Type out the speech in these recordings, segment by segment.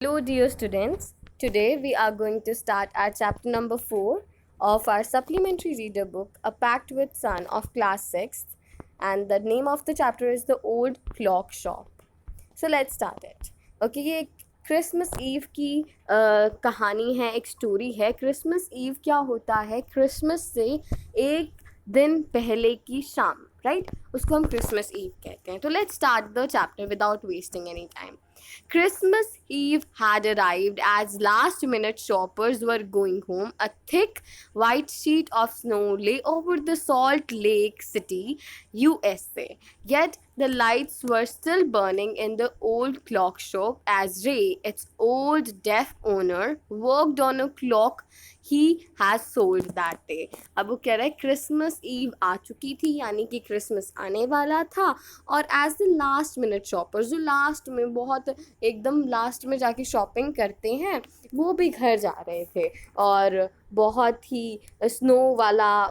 Hello, dear students. Today we are going to start our chapter number 4 of our supplementary reader book, A Pact with Sun of class 6th. And the name of the chapter is The Old Clock Shop. So let's start it. Okay, ये Christmas ewe की कहानी है, एक story है. Christmas ewe क्या होता है? Christmas से एक दिन पहले की शाम, राइट? उसको हम क्रिसमस ईव कहते हैं. तो let's start the chapter without wasting any time. Christmas Eve had arrived as last minute shoppers were going home. A thick white sheet of snow lay over the Salt Lake City, USA. Yet the lights were still burning in the old clock shop as Ray, its old deaf owner, worked on a clock he has sold that day. अब वो कह रहा है Christmas ewe आ चुकी थी, यानी कि Christmas आने वाला था, और as the last minute shoppers, जो लास्ट में बहुत एकदम लास्ट में जाके शॉपिंग करते हैं, वो भी घर जा रहे थे. और बहुत ही स्नो वाला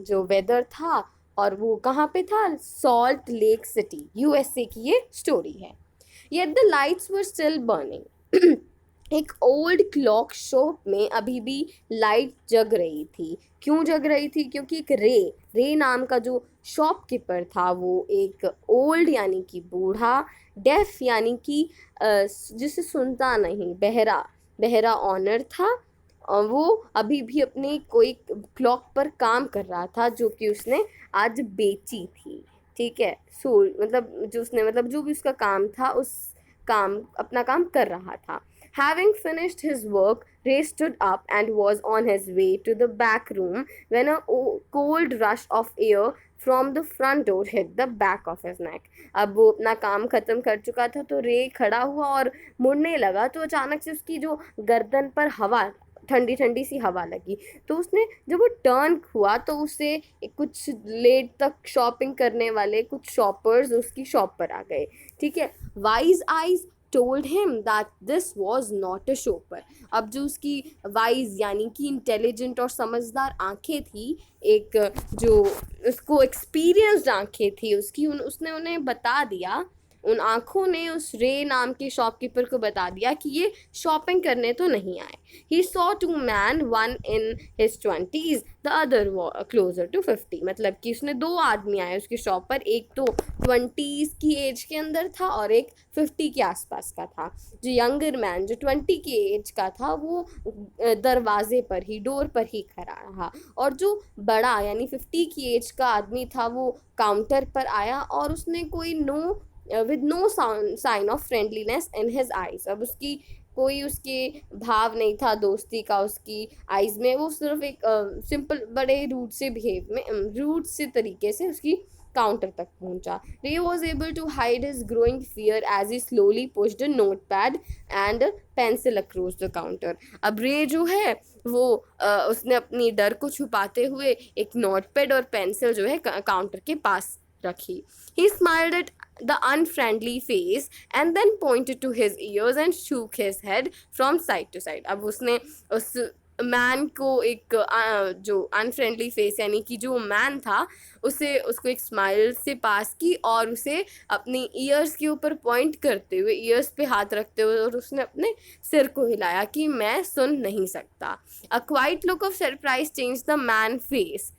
जो वेदर था, और वो कहाँ पे था? सॉल्ट लेक सिटी, यूएसए की ये स्टोरी है. Yet the lights were still burning. एक ओल्ड क्लॉक शॉप में अभी भी लाइट जग रही थी. क्यों जग रही थी? क्योंकि एक रे नाम का जो शॉपकीपर था, वो एक ओल्ड यानी कि बूढ़ा, डेफ यानी कि जिसे सुनता नहीं, बहरा ऑनर था. और वो अभी भी अपनी कोई क्लॉक पर काम कर रहा था, जो कि उसने आज बेची थी. ठीक है, सो मतलब जो भी उसका काम था, उस अपना काम कर रहा था. Having finished his work, Ray stood up and was on his way to the back room when a cold rush of air from the front door hit the back of his neck. अब वो अपना काम ख़त्म कर चुका था, तो रे खड़ा हुआ और मुड़ने लगा, तो अचानक से उसकी जो गर्दन पर हवा, ठंडी ठंडी सी हवा लगी. तो उसने जब वो टर्न हुआ, तो उसे कुछ लेट तक शॉपिंग करने वाले कुछ शॉपर्स उसकी शॉप पर आ गए. ठीक है. Wise eyes told him that this was not a shopper. अब जो उसकी वाइज यानी कि इंटेलिजेंट और समझदार आंखें थी, एक जो उसको एक्सपीरियंस्ड आंखें थी उसकी, उसने उन्हें बता दिया, उन आँखों ने उस रे नाम के शॉपकीपर को बता दिया कि ये शॉपिंग करने तो नहीं आए. He saw two man, one in his 20s, the other closer to 50. मतलब कि उसने दो आदमी आए उसकी शॉप पर, एक तो 20s की एज के अंदर था और एक 50 के आसपास का था. जो यंगर मैन, जो 20 की एज का था, वो दरवाजे पर ही, डोर पर ही खड़ा रहा. और जो बड़ा यानी 50 की एज का आदमी था, वो काउंटर पर आया और उसने कोई with no sign of friendliness in his eyes. अब उसकी कोई उसके भाव नहीं था दोस्ती का उसकी आइज में. वो सिर्फ एक सिंपल बड़े रूड से तरीके से उसकी काउंटर तक पहुंचा. Ray was able to hide his growing fear as he slowly pushed a note pad and pencil across the counter. अब रे जो है वो उसने अपनी डर को छुपाते हुए एक नोट पैड और पेंसिल जो है काउंटर के पास रखी. He smiled at the unfriendly face and then pointed to his ears and shook his head from side to side. अब उसने उस मैन को एक जो अनफ्रेंडली फेस यानी कि जो मैन था, उसको एक स्माइल से पास की और उसे अपनी ईयर्स के ऊपर पॉइंट करते हुए, ईयर्स पे हाथ रखते हुए, और उसने अपने सिर को हिलाया कि मैं सुन नहीं सकता. A quite look of surprise change the man face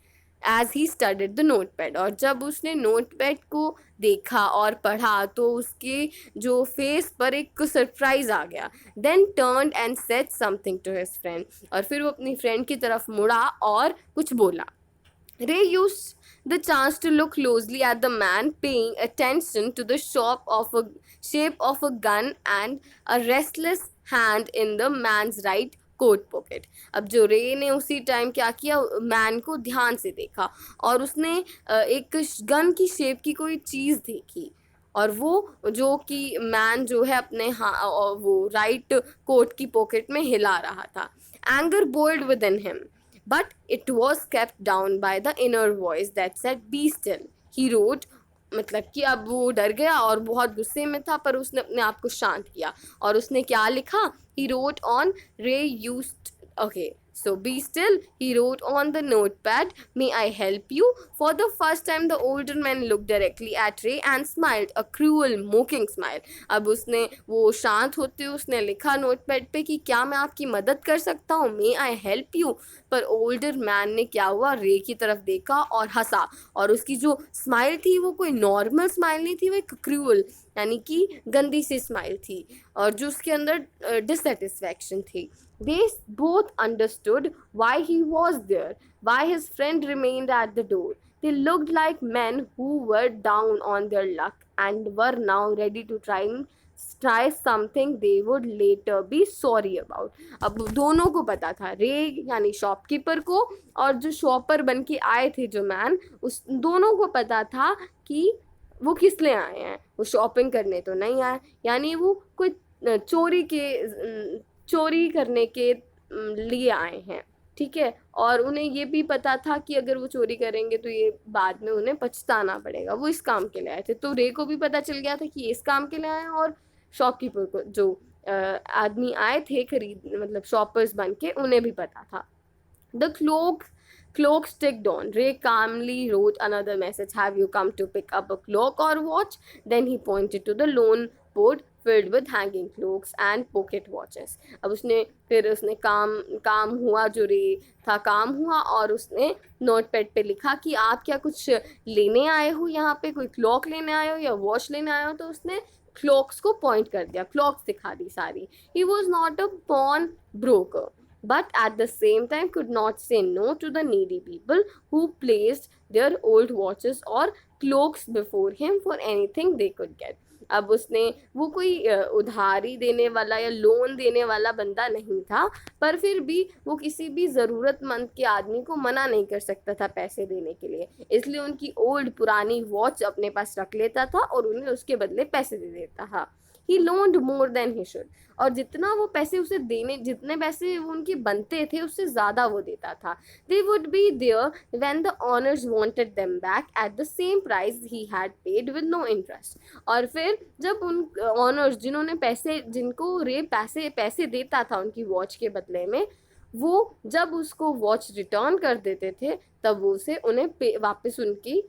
as he studied the note pad. और जब उसने नोट पैड को देखा और पढ़ा, तो उसके जो फेस पर एक सरप्राइज आ गया. Then turned and said something to his friend. और फिर वो अपनी फ्रेंड की तरफ मुड़ा और कुछ बोला. Ray used the chance to look closely at the man, paying attention to the shape of a gun and a restless hand in the man's right coat pocket. अब जो रे ने उसी टाइम क्या किया, मैन को ध्यान से देखा और उसने एक गन की शेप की कोई चीज़ देखी, और वो जो कि मैन जो है अपने वो राइट कोट की पॉकेट में हिला रहा था. Anger boiled within him, but it was kept down by the inner voice that said be still. He wrote, मतलब कि अब वो डर गया और बहुत गुस्से में था, पर उसने अपने आप को शांत किया और उसने क्या लिखा? He wrote on Ray used, okay, So be still, he wrote on the notepad. May I help you? For the first time, the older man looked directly at Ray and smiled, a cruel, mocking smile. अब उसने वो शांत होते हुए उसने लिखा notepad पे कि क्या मैं आपकी मदद कर सकता हूँ, मे आई हेल्प यू. पर ओल्डर मैन ने क्या हुआ, रे की तरफ देखा और हंसा. और उसकी जो स्माइल थी वो कोई नॉर्मल स्माइल नहीं थी, वो एक क्रूअल यानी कि गंदी सी स्माइल थी और जो उसके अंदर डिससेटिस्फैक्शन थी. They both understood why he was there, why his friend remained at the door. They looked like men who were down on their luck and were now ready to try something they would later be sorry about. अब दोनों को पता था, रे यानी shopkeeper को और जो शॉपर बन के आए थे जो मैन, उस दोनों को पता था कि वो किस लिए आए हैं. वो शॉपिंग करने तो नहीं आए, यानी वो कोई चोरी करने के लिए आए हैं. ठीक है. और उन्हें ये भी पता था कि अगर वो चोरी करेंगे तो ये बाद में उन्हें पछताना पड़ेगा. वो इस काम के लिए आए थे. तो रे को भी पता चल गया था कि ये इस काम के लिए आए हैं और शॉपकीपर को जो आदमी आए थे खरीद मतलब शॉपर्स बन के उन्हें भी पता था. The cloaks ticked on. Ray calmly wrote another message. Have you come to pick up a cloak or watch? Then he pointed to the lone board filled with hanging cloaks and pocket watches. अब उसने काम हुआ, जो रे था काम हुआ और उसने नोटपैड पे लिखा कि आप क्या कुछ लेने आए हो, यहाँ पे कोई क्लॉक लेने आए हो या वॉच लेने आए हो. तो उसने क्लॉक्स को पॉइंट कर दिया, क्लॉक्स दिखा दी सारी. He was not a pawn broker, but at the same time could not say no to the needy people who placed their old watches or cloaks before him for anything they could get. अब उसने वो कोई उधारी देने वाला या loan देने वाला बंदा नहीं था, पर फिर भी वो किसी भी ज़रूरतमंद के आदमी को मना नहीं कर सकता था पैसे देने के लिए. इसलिए उनकी ओल्ड पुरानी वॉच अपने पास रख लेता था और उन्हें उसके बदले पैसे दे देता था. He loaned more than he should. और जितना वो पैसे उसे देने, जितने पैसे वो उनके बनते थे उससे ज़्यादा वो देता था. They would be there when the owners wanted them back at the same price he had paid with no interest. और फिर जब उन ऑनर्स जिनको रे पैसे देता था उनकी वॉच के बदले में, वो जब उसको वॉच रिटर्न कर देते थे तब वो उसे उन्हें वापस उनकी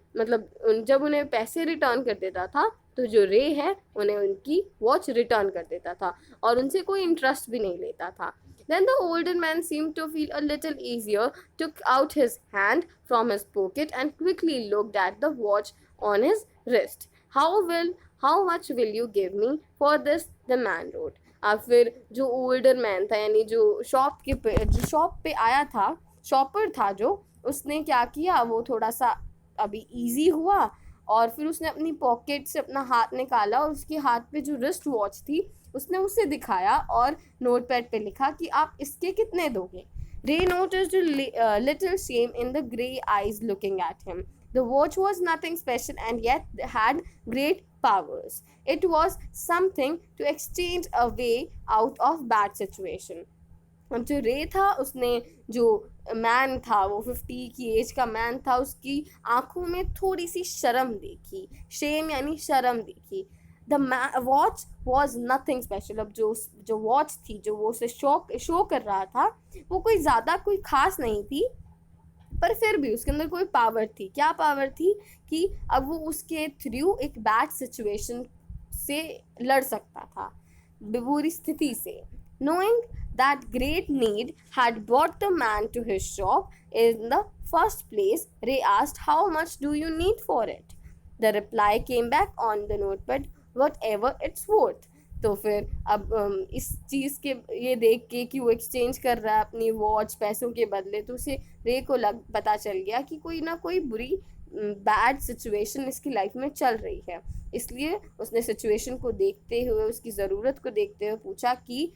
जब उन्हें पैसे रिटर्न कर देता था तो जो रे है उन्हें उनकी वॉच रिटर्न कर देता था और उनसे कोई इंटरेस्ट भी नहीं लेता था. Then the older man seemed to feel a little easier, took out his hand from his pocket and quickly looked at the watch on his wrist. How much will you give me for this? The man wrote. अब फिर जो older man था यानी जो shop पे आया था, shopper था जो, उसने क्या किया, वो थोड़ा सा अभी इजी हुआ और फिर उसने अपनी पॉकेट से अपना हाथ निकाला और उसके हाथ पे जो रिस्ट वॉच थी उसने उसे दिखाया और नोटपैड पे लिखा कि आप इसके कितने दोगे. रे noticed a little shame in the grey eyes looking at him. The watch was nothing special and yet had great powers. It was something to exchange a way out of bad situation. अब जो रे था उसने जो man था वो 50 की as का मैन था, उसकी आंखों में थोड़ी सी शर्म देखी, शेम यानी शर्म देखी. The watch was nothing special. अब जो वॉच थी जो वो उसे शो कर रहा था वो कोई ज़्यादा कोई खास नहीं थी, पर फिर भी उसके अंदर कोई पावर थी. क्या पावर थी कि अब वो उसके थ्रू एक बैड सिचुएशन से लड़ सकता था, बुरी स्थिति से. Knowing that great need had brought the man to his shop in the first place, Ray asked, how much do you need for it? The reply came back on the notepad, whatever it's worth. तो फिर अब इस चीज़ के ये देख के कि वो एक्सचेंज कर रहा है अपनी वॉच पैसों के बदले, तो उसे रे को पता चल गया कि कोई ना कोई बुरी बैड सिचुएशन इसकी लाइफ में चल रही है. इसलिए उसने सिचुएशन को देखते हुए, उसकी ज़रूरत को देखते हुए पूछा कि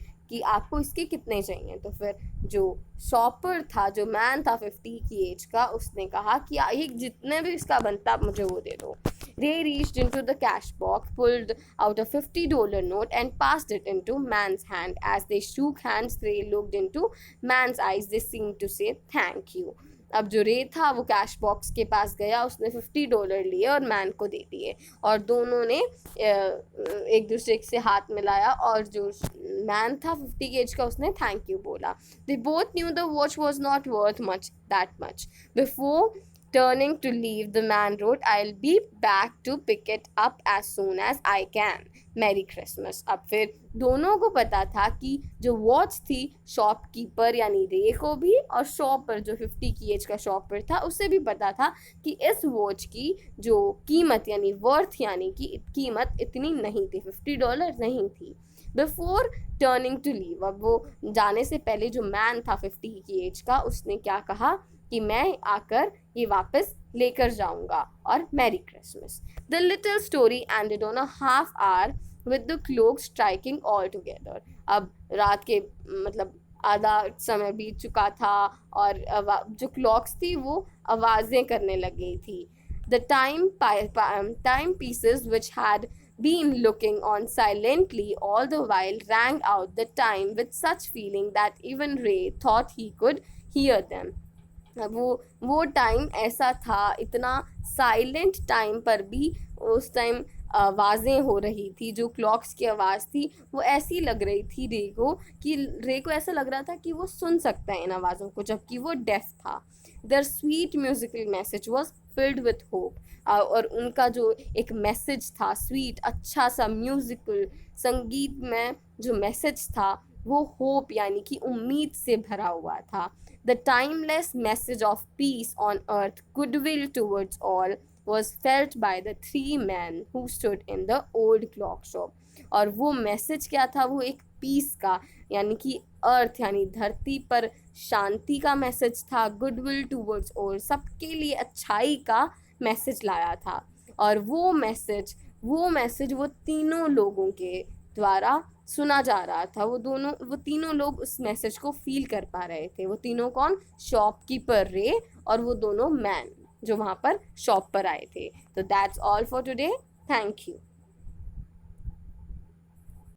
आपको इसके कितने चाहिए. तो फिर जो शॉपर था, जो मैन था 50 की एज का, उसने कहा कि ये जितने भी इसका बनता आप मुझे वो दे दो. Ray reached into the cash box, pulled out a $50 note and passed it into man's hand. As they shook hands, Ray looked into man's eyes. They seemed to say thank you. अब जो रे था वो cash box के पास गया, उसने $50 लिए और मैन को दे दिए, और दोनों ने एक दूसरे से हाथ मिलाया, और जो मैन था 50 की एज का, उसने थैंक यू बोला. They both knew the watch was not worth that much. Before turning to leave, the man wrote, I'll be back to pick it up as soon as I can. Merry Christmas. अब फिर दोनों को पता था कि जो watch थी, shopkeeper यानी रे को भी, और शॉपर जो 50 की एज का शॉपर था, उसे भी पता था कि इस वॉच की जो कीमत यानी वर्थ यानी कि कीमत इतनी नहीं थी, $50 नहीं थी. बिफोर टर्निंग टू लीव, अब वो जाने से पहले जो मैन था 50 की एज का, उसने क्या कहा कि मैं आकर ये वापस लेकर जाऊंगा, और merry Christmas. The little story ended on a half hour with the clock striking all together. अब रात के मतलब आधा समय बीत चुका था, और जो क्लॉक्स थी वो आवाज़ें करने लगी थी. The timepieces, which had been looking on silently all the while, rang out the time with such feeling that even Ray thought he could hear them. वो टाइम ऐसा था, इतना साइलेंट टाइम पर भी उस टाइम आवाज़ें हो रही थी, जो क्लॉक्स की आवाज़ थी वो ऐसी लग रही थी रे को ऐसा लग रहा था कि वो सुन सकता है इन आवाज़ों को, जबकि वो डेफ था. Their sweet musical message was filled with hope. और उनका जो एक मैसेज था, स्वीट अच्छा सा म्यूजिकल संगीत में जो मैसेज था, वो होप यानी कि उम्मीद से भरा हुआ था. The timeless message of peace on earth, goodwill towards all, was felt by the three men who stood in the old clock shop. और वो मैसेज क्या था, वो एक पीस का यानी कि अर्थ यानी धरती पर शांति का मैसेज था, गुडविल टूवर्ड्स ऑल सबके लिए अच्छाई का मैसेज लाया था. और वो मैसेज वो तीनों लोगों के द्वारा सुना जा रहा था. वो तीनों लोग उस मैसेज को फील कर पा रहे थे. वो तीनों कौन? शॉपकीपर रे और वो दोनों मैन जो वहाँ पर शॉप पर आए थे. तो that's all for today. Thank you.